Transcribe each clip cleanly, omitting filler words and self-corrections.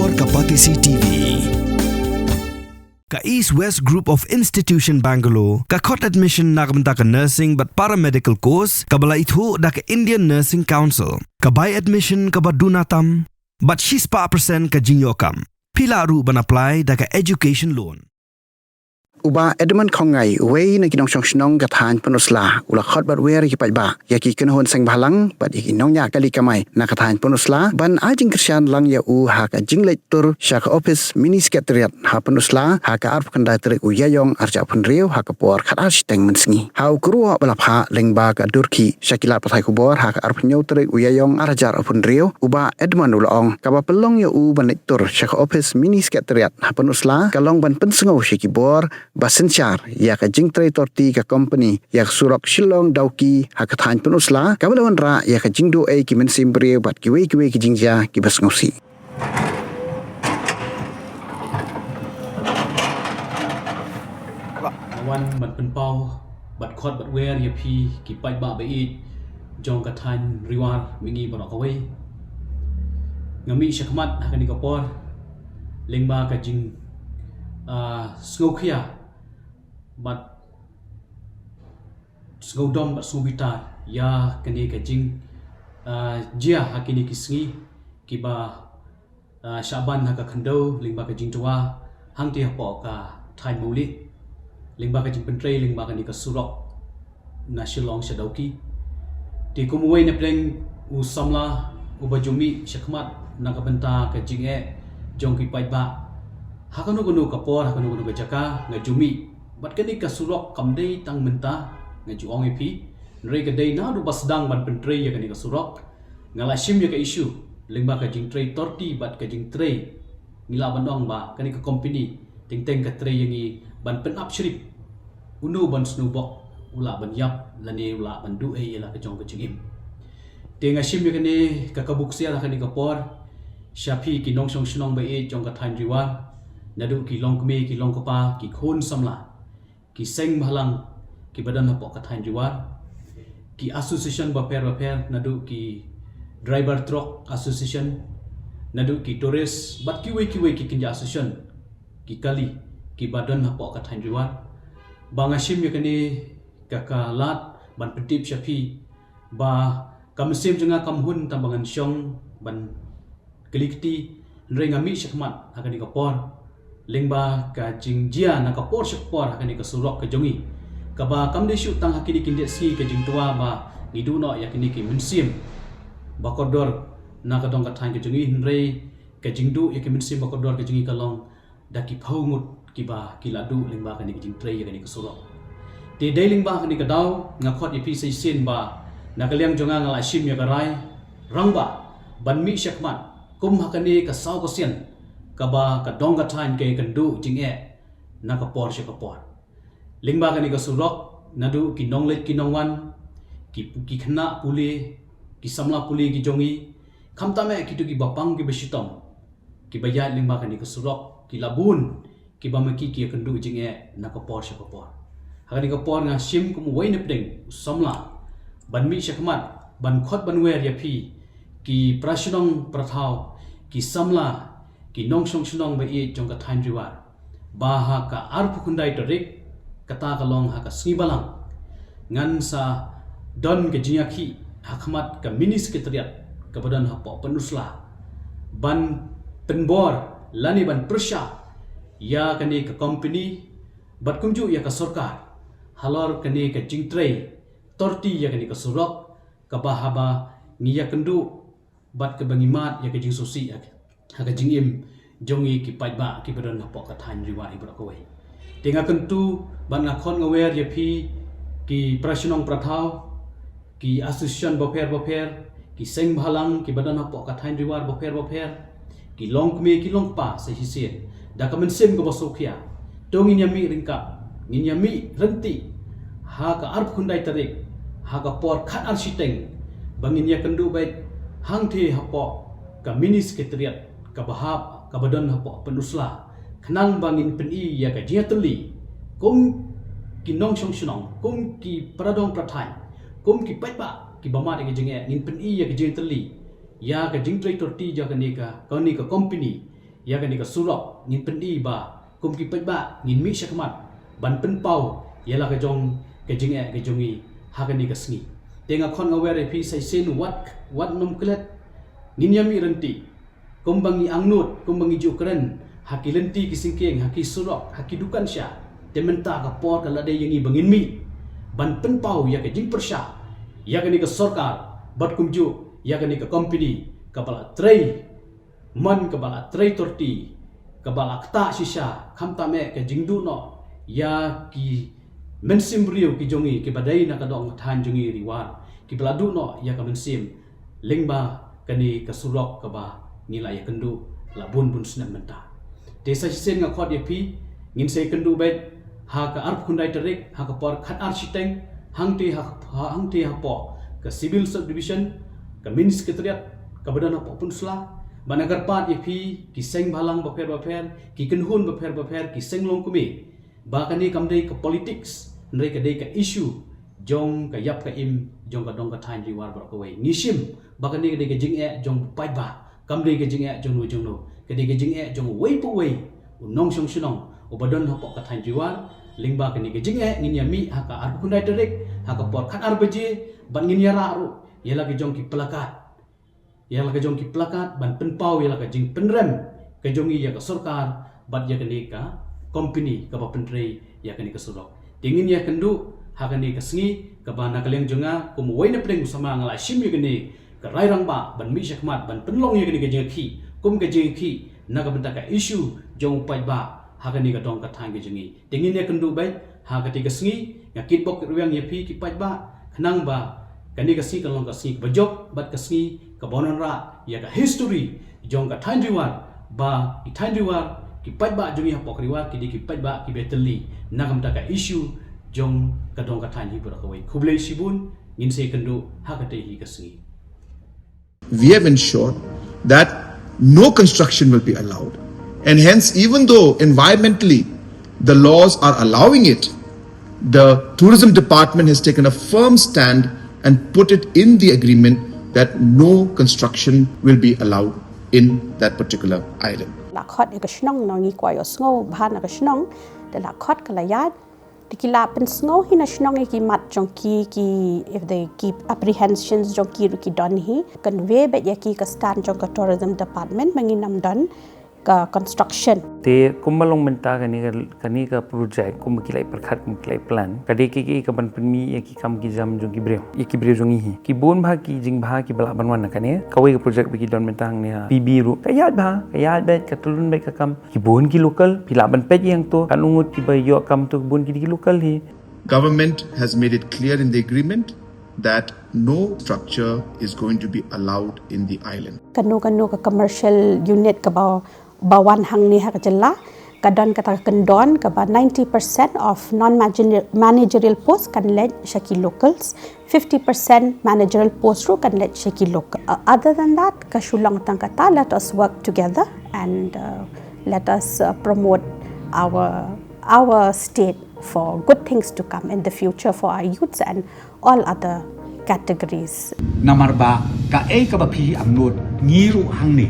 Kapor Kapatisi TV. Ka East West Group of Institution Bangalore, ka khot admission nak benta ka nursing but paramedical course, ka bala itu da ka Indian Nursing Council. Ka buy admission ka badunatam, but she's pa percent ka jingyokam. Pila ru ban apply da ka education loan. Uba Edmund Khong ngai wei na kinong song kathan Pynursla ula khot bat wer ki ba ya ki ken hon sang balang bat ki nong ya kali kamai na kathan Pynursla ban ajing kristian lang ya u ha ka jinglek tur sha ka office mini secretariat ha Pynursla ha ka arf kan dai trek u ya yong arja pun riu ha ka por khat ar steng mensngi ha u kru bala pha leng ba ka Turki shakilat pathai ku bor ha ka arf nyau trek u ya yong arja pun riu uba Edmund ula ong ka ba pelong ya u ban tur sha ka office mini secretariat ha Pynursla ka long ban pensngau shiki bor Basensyar ya ka jing Trei Torti ka Kompeni ya Surok Shillong Dauki ha ka than Pynursla ka balawan ra ya ka jing do ai ki men simbre bat ki wei ki jingja ki bas ngosi wan bat pen pau bat khot bat wer ya phi ki pai ba ba i jong ka than riwar mingi ba ka wei ngami shakmat ha ka ni ka por lengba ka jing skokhia but sgodom but subita ya kani ka jing jia hakini kisngi kiba shaban ha ka khando lingba ka jing tuwa hangti ha po ka thai muli lingba ka jing pentrei lingba ka ni ka surok na shilong shadauki ti kumwei na pleng u samla u bajumi shakmat na ka benta ka jing e jong ki pai ba hakanu gunu ka por hakanu gunu ka jaka ngajumi bat kani ka surok kamdei tang menta ngaju ong epi rei ka dei na du basdang ban pentrei ya kani ka surok ngala shim ya ka issue lingba ka jing Trei Torti bat ka jing Trei ngila bandong ba kani ka Kompeni ting ka Trei yangi ban pen up shrip unu ban snubok ula ban yap lani ula ban du ai la ka jong ka jingim tinga shim ya kani ka kabuksia la kani ka por shapi ki nong song shnong ba e jong ka thain riwa nadu ki long kme ki long kopa ki khon samla ki seng bhalang ki badan hapok ka thain riwa ki association ba per nadu ki driver truck association nadu ki tourist bat ki wei ki kinja association ki kali ki badan hapok ka thain riwa bangashim yakani ka lat ban petip shapi ba kamsim jenga kamhun tambangan syong ban kelikti rengami shakmat akani ka por lingba ka jingjia na ka por shakpor hakani ka surok ka jongi ka ba kamde shu tang hakini kindet si ka jingtua ba ngiduno yakini ki mensim ba kodor na ka dong ka thain ka jongi rei ka jingdu yakini mensim ba kodor ka jongi kalong daki phaungut ki ba ki ladu lingba ka ni jing Trei yakini ka surok ti dei lingba ka ni ka daw ngakhot ipi sei sin ba na ka liang jonga ngala shim ya ka rai rangba ban mi shakmat kum hakani ka saw ka sian kaba ka dong ka thain ke kandu jing e na ka por she ka por lingba ka ni ka surok nadu ki nonglet ki nongwan ki khna puli ki samla puli ki jongi khamta me ki tu ki bapang ki besitong ki bayat lingba ka ni ka surok ki labun ki bamaki ki kandu jing e na ka por she ka por hakani ka por nga shim kum wei ne pdeng samla ban mi shakmat ban khot ban wer ya phi ki prashnong prathau ki samla ki nong song shnong ba e jong ka thain riwa ba ha ka arpu khundai torik kata kalong ha ka snibalang ngan sa don ke jiaki hakmat ka mini secretariat ka badan ha po Pynursla ban penbor lani ban persya ya kani ka Kompeni bat kumju ya ka sarkar halor kani ka jing Trei Torti ya kani ka surok ka bahaba ngiya kendu bat ke bangimat ya ke jing sosi ya ha ka jing im jongi ki pai ba ki badan ha po ka thain riwa i bra ko wei tinga kentu ban ngakhon ngawer ya phi ki prashnong prathau ki association boper ki seng bhalang ki badan ha po ka thain riwa boper ki long kme ki long pa se hisien da ka men sem ko bosokhia tongin yami ringka ngin yami renti ha ka arp khundai tarik ha ka por khat ar siteng bangin ya kendu bait hang the ha po ka mini secretariat ka bahap ka badan ha po Pynursla khnang bangin peni ya ka jiatli kum ki nong song shnong kum ki pradong prathai kum ki pai ba ki bama de jing e ngin peni ya ka jiatli ya ka jing Trei Torti ja ka ni ka Kompeni ya kan ni ka Surok ngin pendi ba kum ki pet ba ngin mi syakmat ban pen pau ialah ka jong ka jing ka jongi ha kan ni ka sngi tenga khon aware phi sai sen wat nom klet ngin yami renti kumbangi angnut kumbangi jukren haki lenti ki singkeng haki Surok haki dukan sya tementa ka por ka lade yangi bangin mi ban pen pau ya ka jing persya ya kan ni ka sarkar bat kumju ya kan ni ka Kompeni kabala Trei man kabala Trei Torti kabala kta shisha khamta me ka jingdu no ya ki mensim riu ki jongi ki badai na ka dong than jongi riwar ki beladu no ya ka mensim lingba kani ka Surok ka ba ngila ya kendu la bun sna menta desa sen nga khot ya pi ngin se kendu bet ha ka arp khundai tarik ha ka por khat architect hangti ha po ka civil subdivision ka min secretariat ka badan ha Pynursla banagar pat ya pi ki seng balang baper ki kenhun baper ki seng long kumi ba kani kamdei ka politics ndai ka dei ka issue jong ka yap ka im jong ka dong ka thain riwar bra ko wei ngishim ba kani ka dei ka jing jong pai ba kamdei ka jing jong no ka dei ka jing jong wei pu wei unong song shinong ubadon ha po ka thain riwar lingba kani ka jing ngin yami ha ka ar khundai tarik ha ka por khat ar beje ban ngin yara ru yela ka jong ki plakat yela ka jong ki plakat ban pen pau yela ka jing penrem ka jongi ya ka sarkar bat ya kani ka Kompeni ka ba Trei ya kani ka Surok tingin ya kendu ha kani ka sngi ka ba na kaleng jonga kum wei na preng sama ngala shim ya kani ka rai rang ba ban mi syakmat ban penlong ya kani ka jing khi kum ka jing khi na ka benta ka issue jong pai ba ha kani ka dong ka thang ka jingi tingin ya kendu bai ha ka ti ka sngi ngakit bok riang ya pi ki pai ba khnang ba kani ka si ka long ka si ba jok bat ka sngi ka bonan ra ya ka history jong ka thain riwar ba i thain riwar ki pai ba jongi ha pok riwar ki di ki pai ba ki beteli na kam ta ka issue jong ka dong ka thain hi bra ka wei khublei sibun ngin se kendu ha ka te hi ka sngi we have ensured that no construction will be allowed, and hence even though environmentally the laws are allowing it, the tourism department has taken a firm stand and put it in the agreement that no construction will be allowed in that particular island. La khot e ka snong no ngi kwa yo sngo bhan ka snong de la khot ka la yat de ki la pen sngo hi na snong e ki mat jong ki if they keep apprehensions jong ki don hi kan we be ya ki ka stand jong ka tourism department mangi nam don ka construction te kumalong menta kani ka project kum ki lai perkhat kum ki lai plan kade ki ka ban pmi ya ki kam ki jam jong ki bre jong hi ki bon bha ki jing bha ki bala banwan na kane kawai ka project bi ki don menta hang ne ha pb ru ka yat bet ka tulun be ka kam ki bon ki local pila ban pet yang to kan ungut ki ba yo kam to bon ki local hi. Government has made it clear in the agreement that no structure is going to be allowed in the island. Kanu ka commercial unit ka bawan hang ni ha ka jalla kadon kata kendon ka ba 90% of non managerial posts kan let shaki locals 50% managerial posts ru kan let shaki local other than that ka shulang tang kata let us work together and let us promote our state for good things to come in the future for our youths and all other categories. Namar ba ka ka ba phi amnot ngiru hang ni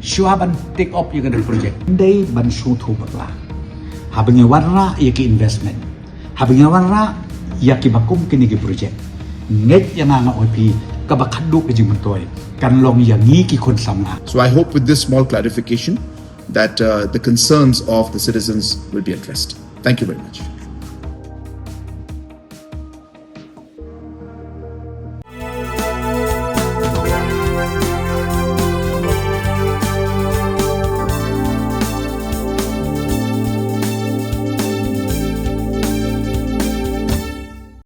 Shuaban take up yung ganun project. Hindi ban shoot ho bakla. Habang yung warra yaki investment. Habang yung warra yaki bakum kinigi project. Nget yung nga opi kabakaduk kajing mantoy. Kanlong yung ngiki konsama. So I hope with this small clarification that the concerns of the citizens will be addressed. Thank you very much.